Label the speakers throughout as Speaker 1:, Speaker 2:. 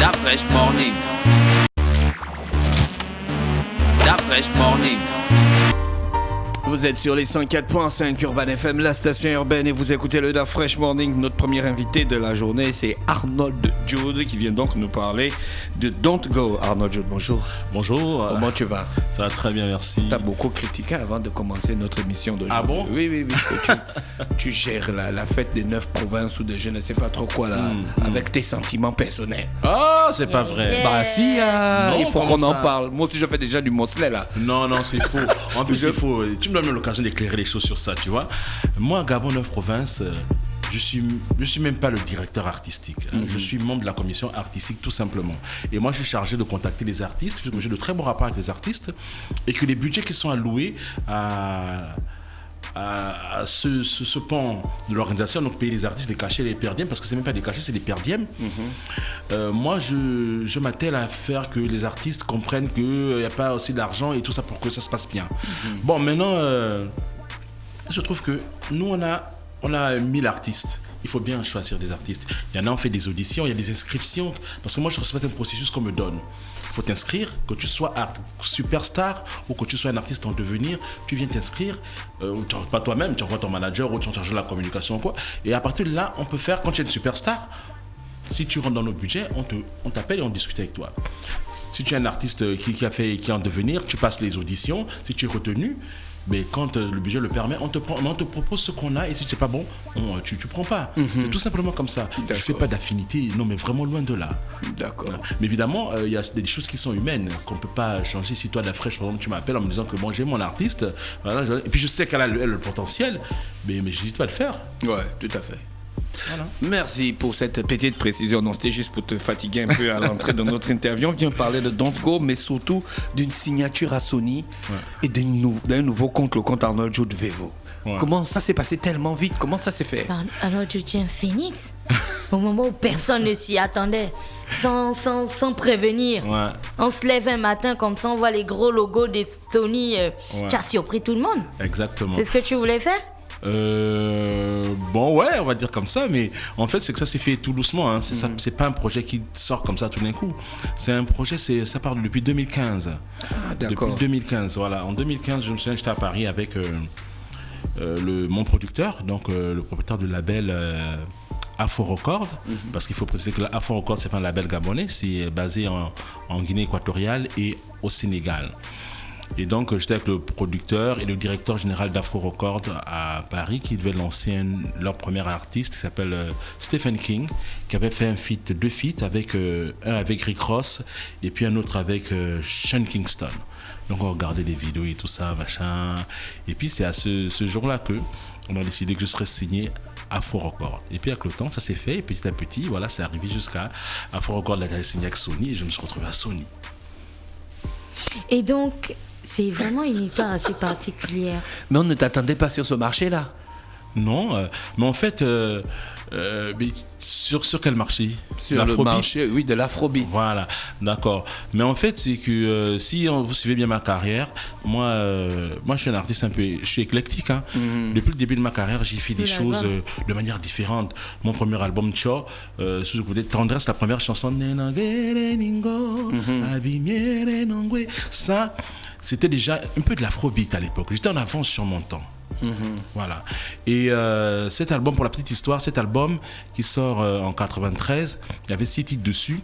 Speaker 1: That fresh morning. That fresh morning.
Speaker 2: Vous êtes sur les 104.5 Urban FM, la station urbaine, et vous écoutez le Da Fresh Morning. Notre premier invité de la journée, c'est Arnold Jude, qui vient donc nous parler de Don't Go. Arnold Jude, bonjour.
Speaker 3: Bonjour.
Speaker 2: Comment tu vas?
Speaker 3: Ça va très bien, merci.
Speaker 2: Tu as beaucoup critiqué avant de commencer notre émission d'aujourd'hui.
Speaker 3: Ah bon?
Speaker 2: Oui, que tu gères la fête des 9 provinces ou de je ne sais pas trop quoi là, avec tes sentiments personnels.
Speaker 3: Oh, c'est pas vrai.
Speaker 2: Bah si,
Speaker 3: Non,
Speaker 2: il faut qu'on
Speaker 3: comment
Speaker 2: en
Speaker 3: ça?
Speaker 2: parle. Moi aussi, je fais déjà du morcelet là.
Speaker 3: Non, c'est faux. En plus, c'est faux. Tu me donnes l'occasion d'éclairer les choses sur ça, tu vois. Moi, Gabon 9 provinces, je suis même pas le directeur artistique. Je suis membre de la commission artistique, tout simplement. Et moi, je suis chargé de contacter les artistes, puisque j'ai de très bons rapports avec les artistes, et que les budgets qui sont alloués à ce pan de l'organisation, donc payer les artistes, les cachets, les perdièmes, parce que c'est même pas des cachets, c'est des perdièmes. Moi, je m'attelle à faire que les artistes comprennent qu'il n'y a pas aussi d'argent et tout ça pour que ça se passe bien. Bon, maintenant, je trouve que nous, on a 1000 artistes. Il faut bien choisir des artistes. Il y en a, on fait des auditions, il y a des inscriptions. Parce que moi, je respecte un processus qu'on me donne. Il faut t'inscrire, que tu sois superstar ou que tu sois un artiste en devenir, tu viens t'inscrire, pas toi-même, tu envoies ton manager ou tu en charge de la communication ou quoi. Et à partir de là, on peut faire, quand tu es une superstar, si tu rentres dans nos budgets, on t'appelle et on discute avec toi. Si tu es un artiste qui est en devenir, tu passes les auditions, si tu es retenu, mais quand le budget le permet, on te propose ce qu'on a, et si c'est pas bon, tu prends pas. C'est tout simplement comme ça. Je fais pas d'affinité, non, mais vraiment loin de là.
Speaker 2: D'accord.
Speaker 3: Mais évidemment, il y a des choses qui sont humaines, qu'on peut pas changer. Si toi, Da Fresh, par exemple, tu m'appelles en me disant que bon, j'ai mon artiste, voilà, et puis je sais qu'elle a le potentiel, mais j'hésite pas à le faire.
Speaker 2: Ouais, tout à fait.
Speaker 3: Voilà.
Speaker 2: Merci pour cette petite précision. Non, c'était juste pour te fatiguer un peu à l'entrée de notre interview. On vient parler de Don't Go, mais surtout d'une signature à Sony et d'un nouveau compte, le compte Arnold Jude Vevo. Ouais. Comment ça s'est passé tellement vite? Comment ça s'est fait?
Speaker 4: Arnold Jude tient Phoenix au moment où personne ne s'y attendait, sans prévenir. Ouais. On se lève un matin comme ça, on voit les gros logos des Sony. Tu as surpris tout le monde.
Speaker 3: Exactement.
Speaker 4: C'est ce que tu voulais faire?
Speaker 3: Bon, ouais, on va dire comme ça, mais en fait, c'est que ça s'est fait tout doucement. Hein. C'est pas un projet qui sort comme ça tout d'un coup. C'est un projet, ça part depuis 2015.
Speaker 2: Ah, d'accord.
Speaker 3: Depuis 2015, voilà. En 2015, je me souviens, j'étais à Paris avec mon producteur, donc le propriétaire du label Afro Record, parce qu'il faut préciser que l'Afro Record, c'est pas un label gabonais, c'est basé en Guinée équatoriale et au Sénégal. Et donc, j'étais avec le producteur et le directeur général d'Afro Record à Paris qui devait lancer leur premier artiste qui s'appelle Stephen King, qui avait fait deux feats, un avec Rick Ross et puis un autre avec Sean Kingston. Donc, on regardait des vidéos et tout ça, machin. Et puis, c'est à ce jour-là qu'on a décidé que je serais signé Afro Record. Et puis, avec le temps, ça s'est fait. Et petit à petit, voilà, c'est arrivé jusqu'à Afro Record, là, j'ai signé avec Sony et je me suis retrouvé à Sony.
Speaker 4: Et donc, c'est vraiment une histoire assez particulière.
Speaker 2: Mais on ne t'attendait pas sur ce marché-là?
Speaker 3: Non, mais en fait, mais sur quel marché?
Speaker 2: Sur le marché, oui, de l'afrobeat.
Speaker 3: Voilà, d'accord. Mais en fait, c'est que si vous suivez bien ma carrière, moi je suis un artiste je suis éclectique. Hein. Depuis le début de ma carrière, j'ai fait des choses de manière différente. Mon premier album, Tcho, sous le côté Tendresse, la première chanson, ça, c'était déjà un peu de l'afrobeat à l'époque. J'étais en avance sur mon temps. Voilà. Et cet album, pour la petite histoire, cet album qui sort en 93, il y avait 6 titres dessus.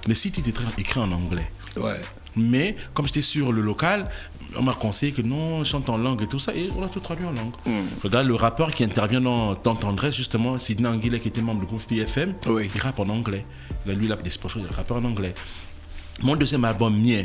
Speaker 3: Les 6 titres étaient écrits en anglais.
Speaker 2: Ouais.
Speaker 3: Mais comme j'étais sur le local, on m'a conseillé que non, je chante en langue et tout ça, et on a tout traduit en langue. Regarde, le rappeur qui intervient dans Tendresse, justement, Sidney Anguillet, qui était membre du groupe PFM, il rappe en anglais. Lui, il a des rappeurs en anglais. Mon deuxième album, Mien,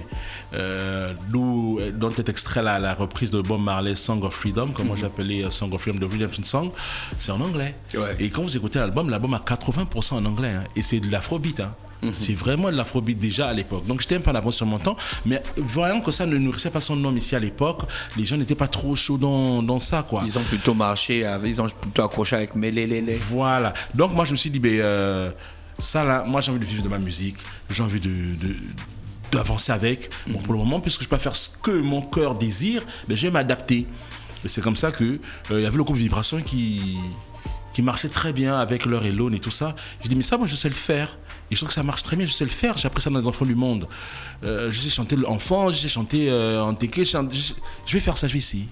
Speaker 3: dont est extrait la reprise de Bob Marley, Song of Freedom, comme moi j'appelais Song of Freedom, de Redemption Song, c'est en anglais. Ouais. Et quand vous écoutez l'album a 80% en anglais, hein, et c'est de l'afrobeat. Hein. C'est vraiment de l'afrobeat déjà à l'époque. Donc j'étais un peu en avance sur mon temps, mais voyant que ça ne nourrissait pas son nom ici à l'époque, les gens n'étaient pas trop chauds dans ça, quoi.
Speaker 2: Ils ont plutôt marché, ils ont plutôt accroché avec Mélélélé.
Speaker 3: Voilà. Donc moi je me suis dit, ça là, moi j'ai envie de vivre de ma musique, j'ai envie d'avancer avec. Bon, pour le moment, puisque je peux pas faire ce que mon cœur désire, je vais m'adapter. Et c'est comme ça que y avait le groupe Vibration qui marchait très bien avec leur Elone et tout ça. J'ai dit, mais ça, moi je sais le faire. Et je trouve que ça marche très bien, je sais le faire, j'ai appris ça dans les enfants du monde. Je sais chanter l'enfant, je sais chanter en téké, je vais faire ça, je vais essayer.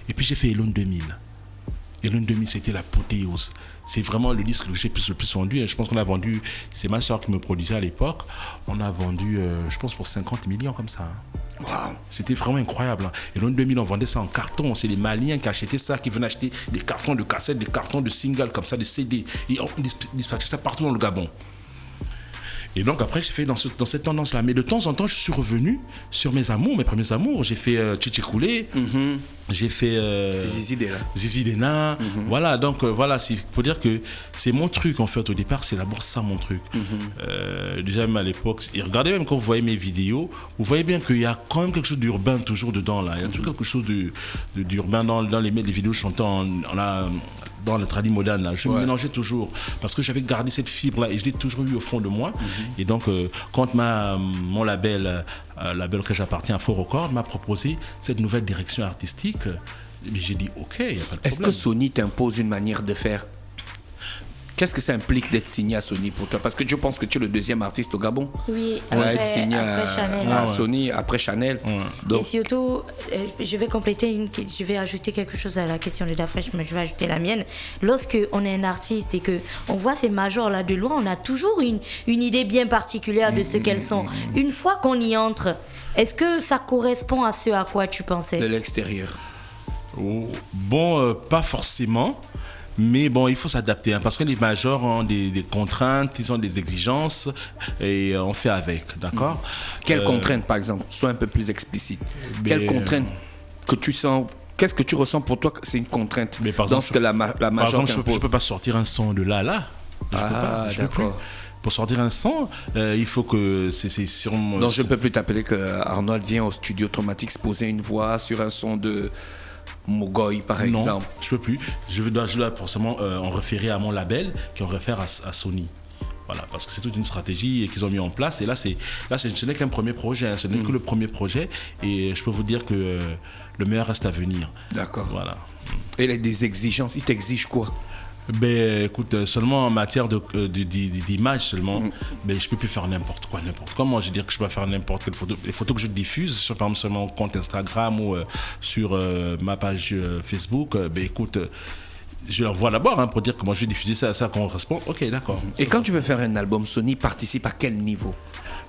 Speaker 3: Et puis j'ai fait Elone 2000. Elone 2000, c'était l'apothéose. C'est vraiment le disque que j'ai le plus vendu. Et je pense qu'on a vendu, c'est ma soeur qui me produisait à l'époque, on a vendu, je pense, pour 50 millions comme ça.
Speaker 2: Wow.
Speaker 3: C'était vraiment incroyable. Elone 2000, on vendait ça en carton. C'est les Maliens qui achetaient ça, qui venaient acheter des cartons de cassettes, des cartons de singles comme ça, des CD. Et on dispatchait ça partout dans le Gabon. Et donc après, j'ai fait dans cette tendance-là. Mais de temps en temps, je suis revenu sur mes premiers amours. J'ai fait Tchitché Koulé, j'ai fait Zizi Dena. Voilà, donc voilà, il faut dire que c'est mon truc en fait. Au départ, c'est d'abord ça mon truc. Déjà même à l'époque, et regardez même quand vous voyez mes vidéos, vous voyez bien qu'il y a quand même quelque chose d'urbain toujours dedans là. Il y a toujours quelque chose d'urbain dans les vidéos chantant dans le tradit moderne là. Je me mélangeais toujours parce que j'avais gardé cette fibre là et je l'ai toujours eu au fond de moi. Et donc quand mon label que j'appartiens à Faux Record m'a proposé cette nouvelle direction artistique, j'ai dit ok, il n'y a pas de problème.
Speaker 2: Est-ce que Sony t'impose une manière de faire? Qu'est-ce que ça implique d'être signé à Sony pour toi? Parce que je pense que tu es le deuxième artiste au Gabon.
Speaker 4: Oui,
Speaker 2: être signé
Speaker 4: après Chanel.
Speaker 2: à Sony, après Chanel. Donc,
Speaker 4: et surtout, je vais je vais ajouter quelque chose à la question de Dafresh, mais je vais ajouter la mienne. Lorsque on est un artiste et que on voit ces majors là de loin, on a toujours une idée bien particulière de ce qu'elles sont. Une fois qu'on y entre, est-ce que ça correspond à ce à quoi tu pensais?
Speaker 2: de l'extérieur.
Speaker 3: Bon, pas forcément. Mais bon, il faut s'adapter, hein, parce que les majors ont des contraintes, ils ont des exigences et on fait avec, d'accord?
Speaker 2: Quelles contraintes, par exemple? Sois un peu plus explicite. Quelles contraintes que tu sens? Qu'est-ce que tu ressens pour toi que c'est une contrainte dans ce que la major
Speaker 3: t'impose? Je ne peux pas sortir un son de là. Je peux plus. Pour sortir un son, il faut que c'est sur...
Speaker 2: Donc je ne peux plus t'appeler que Arnold vient au studio Traumatique poser une voix sur un son de... Mogoy par exemple.
Speaker 3: Non, je peux plus. Je dois forcément en référer à mon label qui en réfère à Sony. Voilà, parce que c'est toute une stratégie qu'ils ont mis en place. Et là, ce n'est qu'un premier projet. Hein, ce n'est que le premier projet. Et je peux vous dire que le meilleur reste à venir.
Speaker 2: D'accord.
Speaker 3: Voilà.
Speaker 2: Et les des exigences, ils t'exigent quoi?
Speaker 3: Ben, écoute, seulement en matière d'image seulement, ben, je peux plus faire n'importe quoi. Moi, je veux dire que je peux faire n'importe quelle photo. Les photos que je diffuse, sur, par exemple, seulement mon compte Instagram ou sur ma page Facebook, ben, écoute, je l'envoie d'abord pour dire que moi, je vais diffuser ça correspond. Ok, d'accord.
Speaker 2: Et quand tu veux faire un album, Sony participe à quel niveau?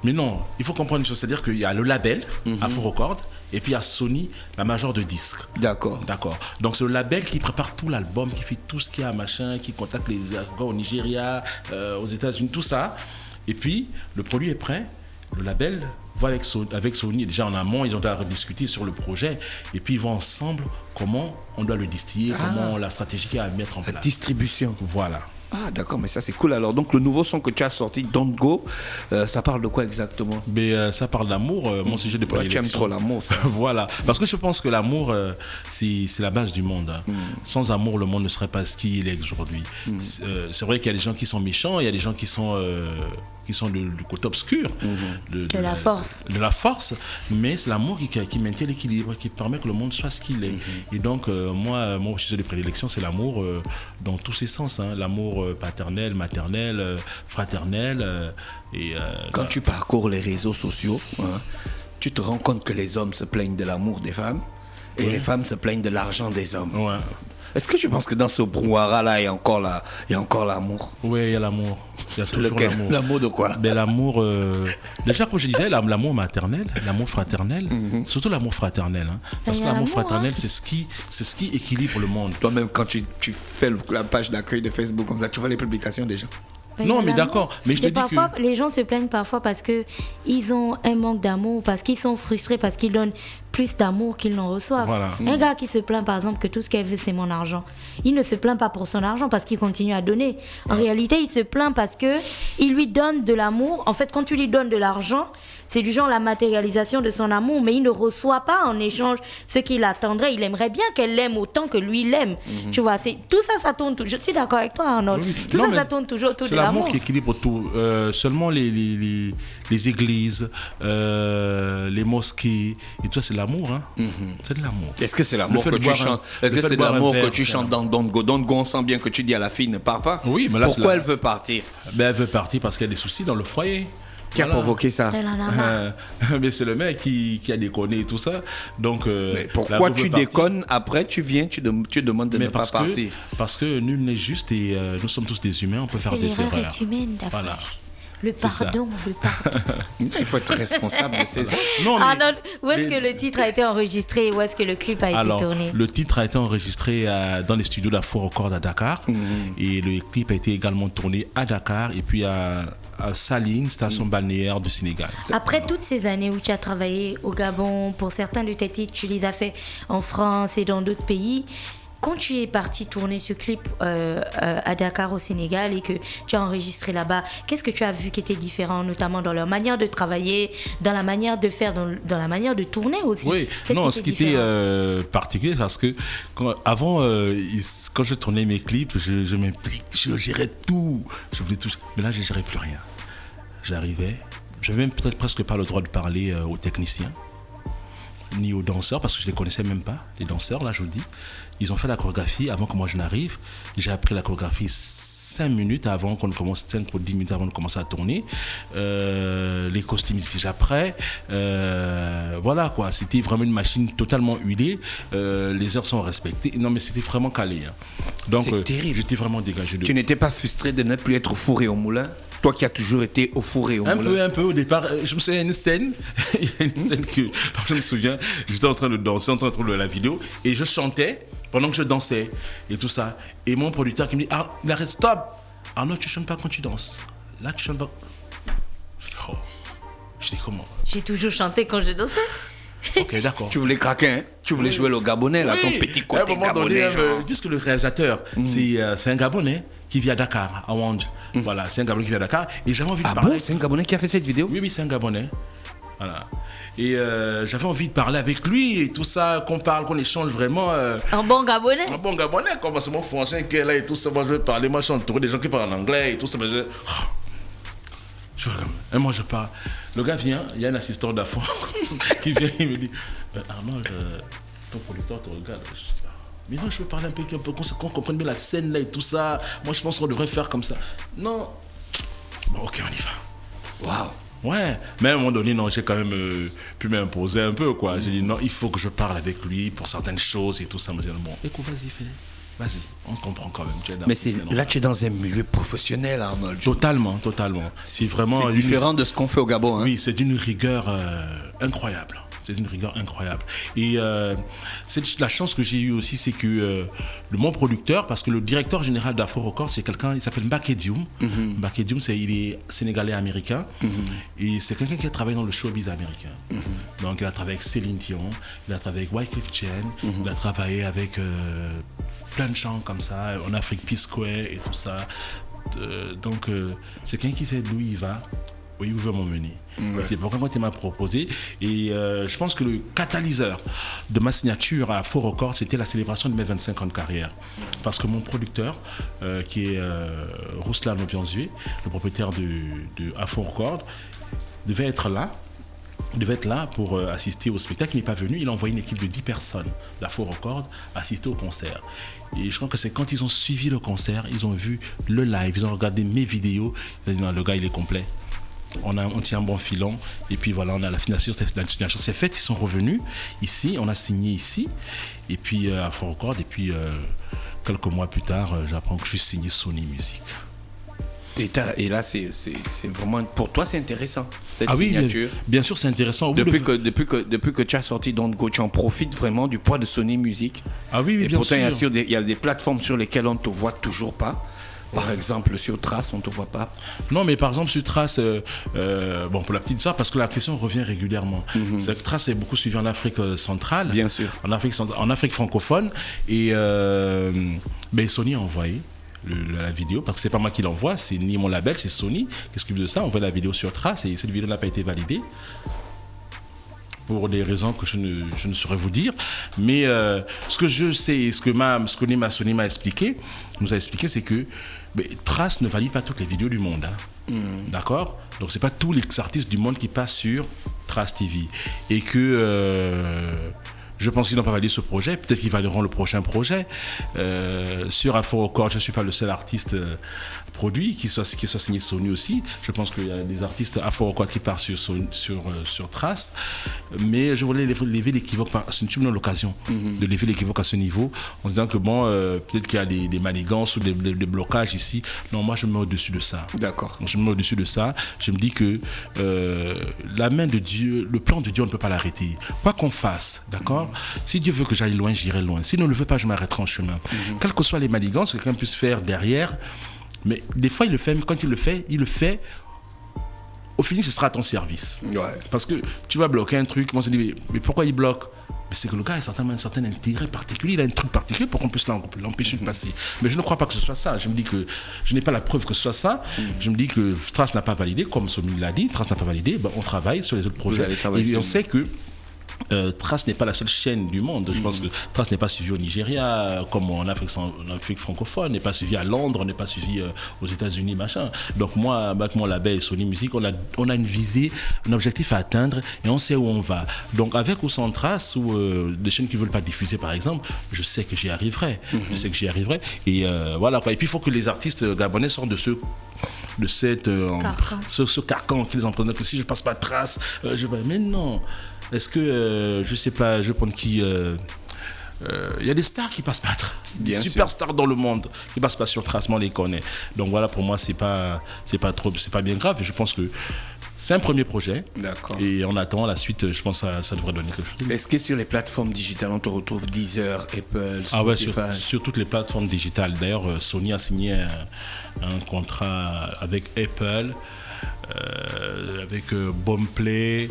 Speaker 3: Mais non, il faut comprendre une chose, c'est-à-dire qu'il y a le label, Afro Record, et puis il y a Sony, la major de disques.
Speaker 2: D'accord.
Speaker 3: Donc c'est le label qui prépare tout l'album, qui fait tout ce qu'il y a, machin, qui contacte les gars au Nigeria, aux États-Unis, tout ça. Et puis le produit est prêt, le label va avec Sony, déjà en amont, ils ont à rediscuter sur le projet, et puis ils vont ensemble comment on doit le distiller, comment la stratégie qu'il y a à mettre en place.
Speaker 2: La distribution.
Speaker 3: Voilà.
Speaker 2: Ah d'accord, mais ça c'est cool. Alors donc le nouveau son que tu as sorti, Don't Go, ça parle de quoi exactement?
Speaker 3: Mais ça parle d'amour, mon sujet de prédilection.
Speaker 2: Tu aimes trop l'amour, ça.
Speaker 3: Voilà, parce que je pense que l'amour, c'est la base du monde. Hein. Sans amour, le monde ne serait pas ce qu'il est aujourd'hui. C'est vrai qu'il y a des gens qui sont méchants, il y a des gens qui sont du côté obscur
Speaker 4: de la force.
Speaker 3: De la force, mais c'est l'amour qui maintient l'équilibre, qui permet que le monde soit ce qu'il est. Et donc, moi, mon sujet de prédilection, c'est l'amour dans tous ses sens. Hein. L'amour paternel, maternel, fraternel.
Speaker 2: Quand tu parcours les réseaux sociaux, tu te rends compte que les hommes se plaignent de l'amour des femmes et les femmes se plaignent de l'argent des hommes. Ouais. Est-ce que tu penses que dans ce brouhaha-là, il y a encore l'amour?
Speaker 3: Oui, il y a l'amour. Il y a toujours l'amour.
Speaker 2: L'amour de quoi?
Speaker 3: Ben, l'amour, déjà, comme je disais, l'amour maternel, l'amour fraternel, surtout l'amour fraternel. Hein, parce que l'amour fraternel, c'est ce qui équilibre le monde.
Speaker 2: Toi-même, quand tu fais la page d'accueil de Facebook comme ça, tu vois les publications des gens?
Speaker 3: Non, mais d'accord. Mais je te dis
Speaker 4: parfois,
Speaker 3: que...
Speaker 4: les gens se plaignent parfois parce qu'ils ont un manque d'amour, parce qu'ils sont frustrés, parce qu'ils donnent plus d'amour qu'ils n'en reçoivent. Voilà. Un gars qui se plaint, par exemple, que tout ce qu'elle veut, c'est mon argent. Il ne se plaint pas pour son argent parce qu'il continue à donner. En réalité, il se plaint parce qu'il lui donne de l'amour. En fait, quand tu lui donnes de l'argent, c'est du genre la matérialisation de son amour, mais il ne reçoit pas en échange ce qu'il attendrait. Il aimerait bien qu'elle l'aime autant que lui l'aime. Tu vois, tout ça, ça tourne toujours. Je suis d'accord avec toi, Arnold.
Speaker 3: Oui.
Speaker 4: Tout ça tourne toujours autour de l'amour.
Speaker 3: C'est l'amour qui équilibre tout. Seulement les églises, les mosquées, et tout ça, c'est l'amour. Hein. C'est de l'amour.
Speaker 2: Est-ce que c'est l'amour que tu chantes? Est-ce que c'est l'amour que tu chantes dans Don't Go? Don't Go, on sent bien que tu dis à la fille ne pars pas.
Speaker 3: Oui, mais là,
Speaker 2: pourquoi elle veut partir?
Speaker 3: Elle veut partir parce qu'il y a des soucis dans le foyer.
Speaker 2: Qui a provoqué ça?
Speaker 4: Elle en a marre.
Speaker 3: Mais c'est le mec qui a déconné et tout ça. Donc,
Speaker 2: mais pourquoi tu déconnes après, tu viens, tu demandes de ne pas partir?
Speaker 3: Parce que nul n'est juste et nous sommes tous des humains, on peut faire des erreurs.
Speaker 4: L'erreur est humaine, Daphne.
Speaker 3: Voilà.
Speaker 4: Le pardon.
Speaker 2: Il faut être responsable de ses actes.
Speaker 4: Arnold, où est-ce que le titre a été enregistré et où est-ce que le clip a été tourné?
Speaker 3: Le titre a été enregistré dans les studios d'Afro Record à Dakar. Et le clip a été également tourné à Dakar et puis à Saline, station balnéaire du Sénégal.
Speaker 4: Après toutes ces années où tu as travaillé au Gabon, pour certains de tes titres, tu les as fait en France et dans d'autres pays. Quand tu es parti tourner ce clip à Dakar au Sénégal et que tu as enregistré là-bas, qu'est-ce que tu as vu qui était différent, notamment dans leur manière de travailler, dans la manière de faire, dans la manière de tourner aussi?
Speaker 3: Oui, ce qui était particulier, parce que avant, quand je tournais mes clips, je m'implique, je gérais tout, je voulais tout. Mais là, je ne gérais plus rien. J'arrivais, je n'avais même peut-être presque pas le droit de parler aux techniciens, ni aux danseurs, parce que je ne les connaissais même pas, les danseurs, là, je vous le dis. Ils ont fait la chorégraphie avant que moi je n'arrive. J'ai appris la chorégraphie 5 minutes avant qu'on commence, 5 ou 10 minutes avant de commencer à tourner. Les costumes étaient déjà prêts. Voilà quoi, c'était vraiment une machine totalement huilée. Les heures sont respectées. Non mais c'était vraiment calé. Hein. Donc j'étais vraiment dégagé de...
Speaker 2: Tu n'étais pas frustré de ne plus être au four et au moulin? Toi qui as toujours été au four et au moulin.
Speaker 3: Un peu au départ. Je me souviens, il y a une scène que je me souviens, j'étais en train de danser, en train de trouver la vidéo, et je chantais pendant que je dansais et tout ça. Et mon producteur qui me dit, il arrête, stop! Non, tu chantes pas quand tu danses. Là, tu chantes pas. Je dis comment? J'ai
Speaker 4: toujours chanté quand je dansais.
Speaker 3: Ok, d'accord.
Speaker 2: Tu voulais craquer, hein? Tu voulais jouer le Gabonais, là, ton petit côté Gabonais.
Speaker 3: Puisque le réalisateur, c'est un Gabonais qui vit à Dakar, à Wandj. Voilà, c'est un Gabonais qui vit à Dakar. Et j'avais envie de parler.
Speaker 2: Bon, c'est un Gabonais qui a fait cette vidéo?
Speaker 3: Oui, c'est un Gabonais. Voilà. Et j'avais envie de parler avec lui et tout ça, qu'on parle, qu'on échange vraiment.
Speaker 4: Un bon Gabonais?
Speaker 3: Un bon Gabonais, comme c'est mon français qui est là et tout ça. Moi, je vais parler. Moi, je suis entouré des gens qui parlent en anglais et tout ça. Mais et moi, je parle. Le gars vient, il y a un assistant d'affaires qui vient, il me dit Arnold, ton producteur te regarde. Mais non, je veux parler un peu qu'on comprenne bien la scène là et tout ça. Moi, je pense qu'on devrait faire comme ça. Non. Bon, ok, on y va. Waouh. Ouais, mais à un moment donné, non, j'ai quand même pu m'imposer un peu, quoi. J'ai dit, non, il faut que je parle avec lui pour certaines choses et tout ça. Moi, j'ai dit, bon, écoute, vas-y, fais. Vas-y, on comprend quand même.
Speaker 2: Mais là, tu es dans un milieu professionnel, Arnold.
Speaker 3: Totalement. C'est vraiment
Speaker 2: différent de ce qu'on fait au Gabon. Hein.
Speaker 3: Oui, c'est d'une rigueur incroyable. C'est d'une rigueur incroyable. Et la chance que j'ai eue aussi, c'est que mon producteur, parce que le directeur général d'Afro Records, c'est quelqu'un, il s'appelle Mbaké Dioum. Mbaké Dioum, il est sénégalais américain. Et c'est quelqu'un qui a travaillé dans le showbiz américain. Donc, il a travaillé avec Céline Dion, il a travaillé avec Wyclef Jean, il a travaillé avec plein de gens comme ça, en Afrique P-Square et tout ça. Donc, c'est quelqu'un qui sait d'où il va. Oui, où veut m'emmener. C'est pourquoi moi, tu m'as proposé. Et je pense que le catalyseur de ma signature à Afro Records, c'était la célébration de mes 25 ans de carrière. Parce que mon producteur, qui est Ruslan Obianzue, le propriétaire de Afro Records, devait être là. Il devait être là pour assister au spectacle. Il n'est pas venu. Il a envoyé une équipe de 10 personnes d'Afro Records assister au concert. Et je crois que c'est quand ils ont suivi le concert, ils ont vu le live, ils ont regardé mes vidéos. Ils ont dit, non, le gars, il est complet. On tient un bon filon et puis voilà, on a la signature c'est faite, ils sont revenus ici, on a signé ici et puis à Afro Records et puis quelques mois plus tard j'apprends que je suis signé Sony Music.
Speaker 2: Et là c'est vraiment pour toi c'est intéressant cette signature.
Speaker 3: Oui, bien sûr c'est intéressant.
Speaker 2: Depuis que tu as sorti Don't Go, tu en profites vraiment du poids de Sony Music.
Speaker 3: Ah oui,
Speaker 2: et
Speaker 3: bien
Speaker 2: pourtant,
Speaker 3: sûr.
Speaker 2: Il y a des plateformes sur lesquelles on ne te voit toujours pas. Par exemple, sur Trace, on ne te voit pas.
Speaker 3: Non, mais par exemple, sur Trace, bon, pour la petite histoire, parce que la question revient régulièrement. C'est que Trace est beaucoup suivi en Afrique centrale.
Speaker 2: Bien sûr.
Speaker 3: En Afrique francophone. Et Sony a envoyé la vidéo, parce que c'est pas moi qui l'envoie, c'est ni mon label, c'est Sony qui s'occupe de ça. On envoie la vidéo sur Trace et cette vidéo n'a pas été validée pour des raisons que je ne saurais vous dire. Mais ce que je sais, ce que Sony m'a expliqué, nous a expliqué, c'est que Trace ne valide pas toutes les vidéos du monde. D'accord ? Donc c'est pas tous les artistes du monde qui passent sur Trace TV. Et que je pense qu'ils n'ont pas validé ce projet. Peut-être qu'ils valideront le prochain projet. Sur Afro Record, je ne suis pas le seul artiste produit qui soit signé Sony aussi. Je pense qu'il y a des artistes Afro Record qui partent sur Trace. Mais je voulais lever l'équivoque. C'est une l'occasion de lever l'équivoque à ce niveau en disant que peut-être qu'il y a des manigances ou des blocages ici. Non, moi je me mets au-dessus de ça.
Speaker 2: D'accord.
Speaker 3: Je me mets au-dessus de ça. Je me dis que la main de Dieu, le plan de Dieu, on ne peut pas l'arrêter. Quoi qu'on fasse, d'accord ? Si Dieu veut que j'aille loin, j'irai loin. S'il ne le veut pas, je m'arrêterai en chemin. Quelles que soient les manigances que quelqu'un puisse faire derrière, mais des fois, il le fait, mais quand il le fait, au final, ce sera à ton service.
Speaker 2: Ouais.
Speaker 3: Parce que tu vas bloquer un truc, moi je dis, mais pourquoi il bloque ? Mais c'est que le gars a certainement un certain intérêt particulier, il a un truc particulier pour qu'on puisse l'empêcher de passer. Mais je ne crois pas que ce soit ça. Je me dis que je n'ai pas la preuve que ce soit ça. Je me dis que Trace n'a pas validé, comme Somi l'a dit, Trace n'a pas validé, on travaille sur les autres projets. Et on sait que Trace n'est pas la seule chaîne du monde. Je pense que Trace n'est pas suivi au Nigeria, comme en Afrique francophone, n'est pas suivi à Londres, n'est pas suivi aux États-Unis, machin. Donc moi, avec mon label Sony Music, on a une visée, un objectif à atteindre et on sait où on va. Donc avec ou sans Trace, ou des chaînes qui ne veulent pas diffuser par exemple, je sais que j'y arriverai. Je sais que j'y arriverai. Et voilà quoi. Et puis il faut que les artistes gabonais sortent de ce carcan qu'ils emploient. Que si je passe pas Trace, mais non. Est-ce que, je sais pas, je prends qui... Il y a des stars qui passent pas Trace, des superstars dans le monde qui passent pas sur Trace, on les connaît. Donc voilà, pour moi, c'est pas bien grave. Et je pense que c'est un premier projet. D'accord. Et on attend la suite. Je pense que ça devrait donner quelque chose.
Speaker 2: Est-ce que sur les plateformes digitales, on te retrouve Deezer, Apple, Spotify?
Speaker 3: Ah ouais, sur toutes les plateformes digitales. D'ailleurs, Sony a signé un contrat avec Apple. Avec Boomplay,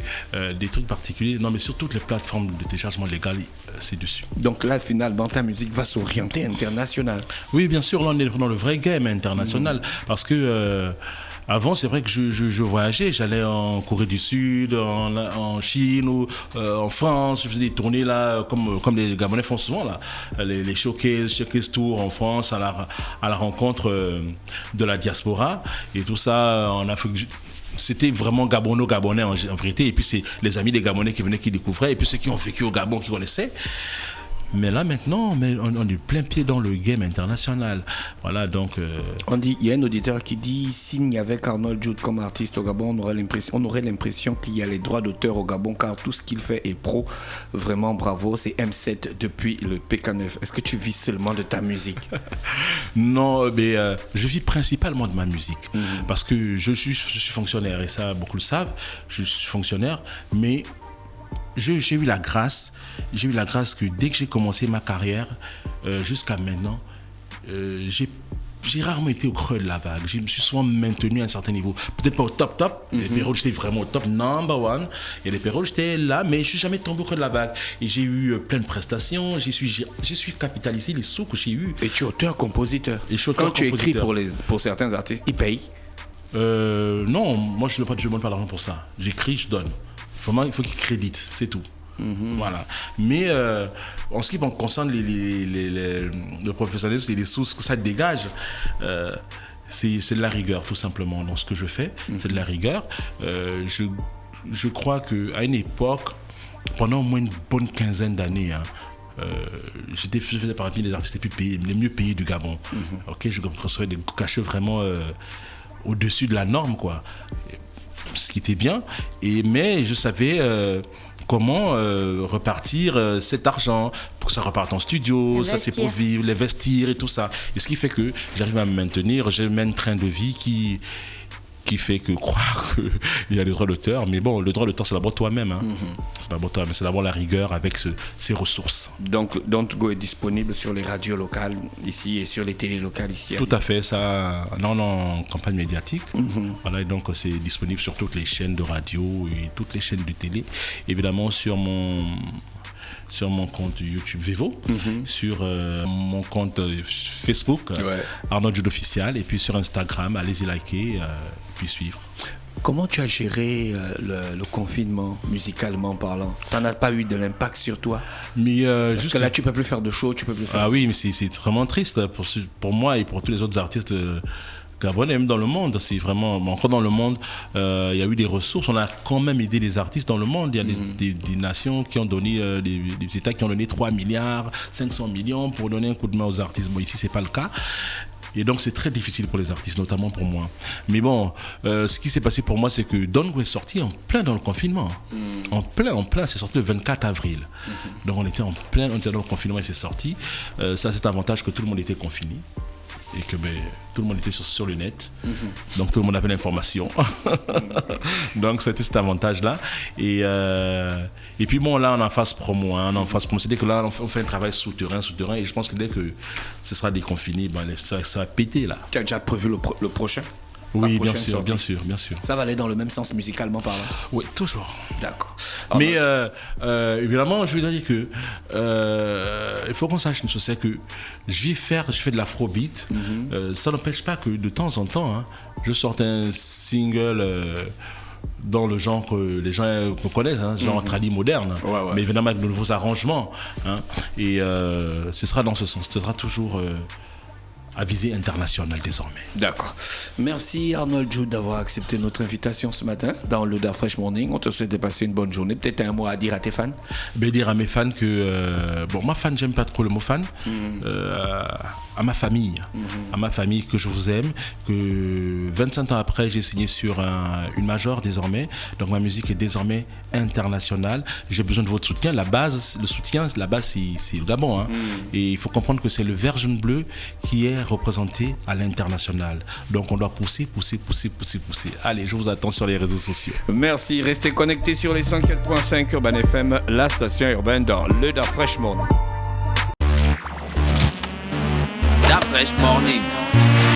Speaker 3: des trucs particuliers. Non, mais sur toutes les plateformes de téléchargement légal, c'est dessus.
Speaker 2: Donc là, finalement, ta musique va s'orienter international.
Speaker 3: Oui, bien sûr, là, on est dans le vrai game international. Parce que avant, c'est vrai que je voyageais. J'allais en Corée du Sud, en Chine ou en France. Je faisais des tournées là, comme les Gabonais font souvent là. Les showcase tours en France à la rencontre de la diaspora. Et tout ça en Afrique. C'était vraiment Gabonais en vérité. Et puis c'est les amis des Gabonais qui venaient, qui découvraient. Et puis ceux qui ont vécu au Gabon, qui connaissaient. Mais là maintenant, on est plein pied dans le game international. Voilà, donc...
Speaker 2: Il y a un auditeur qui dit, signe avec Arnold Jude comme artiste au Gabon, on aurait l'impression qu'il y a les droits d'auteur au Gabon, car tout ce qu'il fait est pro. Vraiment bravo, c'est M7 depuis le PK9. Est-ce que tu vis seulement de ta musique?
Speaker 3: Non, mais je vis principalement de ma musique. Parce que je suis fonctionnaire, et ça, beaucoup le savent. Je suis fonctionnaire, mais... J'ai eu la grâce que dès que j'ai commencé ma carrière jusqu'à maintenant, j'ai rarement été au creux de la vague. Je me suis souvent maintenu à un certain niveau. Peut-être pas au top. Il y a des périodes où j'étais vraiment au top, number one. Il y a des périodes où j'étais là, mais je ne suis jamais tombé au creux de la vague. Et j'ai eu plein de prestations. J'ai su capitaliser les sous que j'ai eus.
Speaker 2: Et tu es auteur-compositeur. Quand tu écris pour certains artistes, ils payent?
Speaker 3: Non, moi je ne demande pas d'argent pour ça. J'écris, je donne. Vraiment, il faut qu'ils créditent, c'est tout. Voilà. Mais en ce qui concerne le professionnalisme et les sources que ça dégage, c'est de la rigueur, tout simplement. Dans ce que je fais, c'est de la rigueur. Je crois qu'à une époque, pendant au moins une bonne quinzaine d'années, je faisais partie des artistes les mieux payés du Gabon. Okay, je construisais des cachets vraiment au-dessus de la norme, quoi. Ce qui était bien, mais je savais comment repartir cet argent pour que ça reparte en studio, ça c'est pour vivre, l'investir et tout ça. Et ce qui fait que j'arrive à me maintenir, j'ai même un train de vie qui fait que croire qu'il y a les droits d'auteur. Mais bon, le droit d'auteur, c'est d'abord toi-même. C'est d'abord toi, mais c'est d'abord la rigueur avec ses ressources.
Speaker 2: Donc, Don't Go est disponible sur les radios locales ici et sur les télés locales ici.
Speaker 3: Tout à fait, ça. Non, en campagne médiatique. Voilà, et donc c'est disponible sur toutes les chaînes de radio et toutes les chaînes de télé. Évidemment, sur mon sur mon compte YouTube Vevo, sur mon compte Facebook, Arnold Jude Official, et puis sur Instagram, allez-y liker, puis suivre.
Speaker 2: Comment tu as géré le confinement, musicalement parlant? Ça n'a pas eu de l'impact sur toi?
Speaker 3: Mais
Speaker 2: Parce que là, tu peux plus faire de show, tu peux plus faire...
Speaker 3: Ah oui, mais c'est vraiment triste pour moi et pour tous les autres artistes gabonais, même dans le monde. C'est vraiment... Encore dans le monde, il y a eu des ressources. On a quand même aidé les artistes dans le monde. Il y a des nations qui ont donné, des États qui ont donné 3 milliards, 500 millions pour donner un coup de main aux artistes. Bon, ici, c'est pas le cas. Et donc c'est très difficile pour les artistes, notamment pour moi. Mais bon, ce qui s'est passé pour moi, c'est que Don Go est sorti en plein dans le confinement. En plein, c'est sorti le 24 avril. Donc on était dans le confinement et c'est sorti. Ça, c'est l'avantage que tout le monde était confiné. Et que tout le monde était sur le net. Donc tout le monde avait l'information. Donc c'était cet avantage-là. Et puis bon, là on est en phase promo. C'est-à-dire que là on fait un travail souterrain. Et je pense que dès que ce sera déconfiné, ça va péter là.
Speaker 2: Tu as déjà prévu le prochain?
Speaker 3: Oui, bien sûr.
Speaker 2: Ça va aller dans le même sens musicalement parlant?
Speaker 3: Oui, toujours.
Speaker 2: D'accord.
Speaker 3: Mais évidemment, je veux dire que il faut qu'on sache une chose, c'est que je fais de l'afrobeat. Ça n'empêche pas que de temps en temps, je sorte un single dans le genre que les gens connaissent, genre tradi moderne, mais évidemment avec de nouveaux arrangements. Et ce sera dans ce sens, ce sera toujours... à visée internationale désormais.
Speaker 2: D'accord. Merci Arnold Jude d'avoir accepté notre invitation ce matin dans le Da Fresh Morning. On te souhaite de passer une bonne journée. Peut-être un mot à dire à tes fans?
Speaker 3: Dire à mes fans que... moi fan, j'aime pas trop le mot fan. À ma famille. À ma famille, que je vous aime. Que 25 ans après, j'ai signé sur une major désormais. Donc ma musique est désormais internationale. J'ai besoin de votre soutien. La base, c'est le Gabon. Et il faut comprendre que c'est le vert jaune bleu qui est représenté à l'international. Donc on doit pousser. Allez, je vous attends sur les réseaux sociaux.
Speaker 2: Merci, restez connectés sur les 104.5 Urban FM, la station urbaine dans le Da Fresh Morning.
Speaker 1: Da Fresh Morning.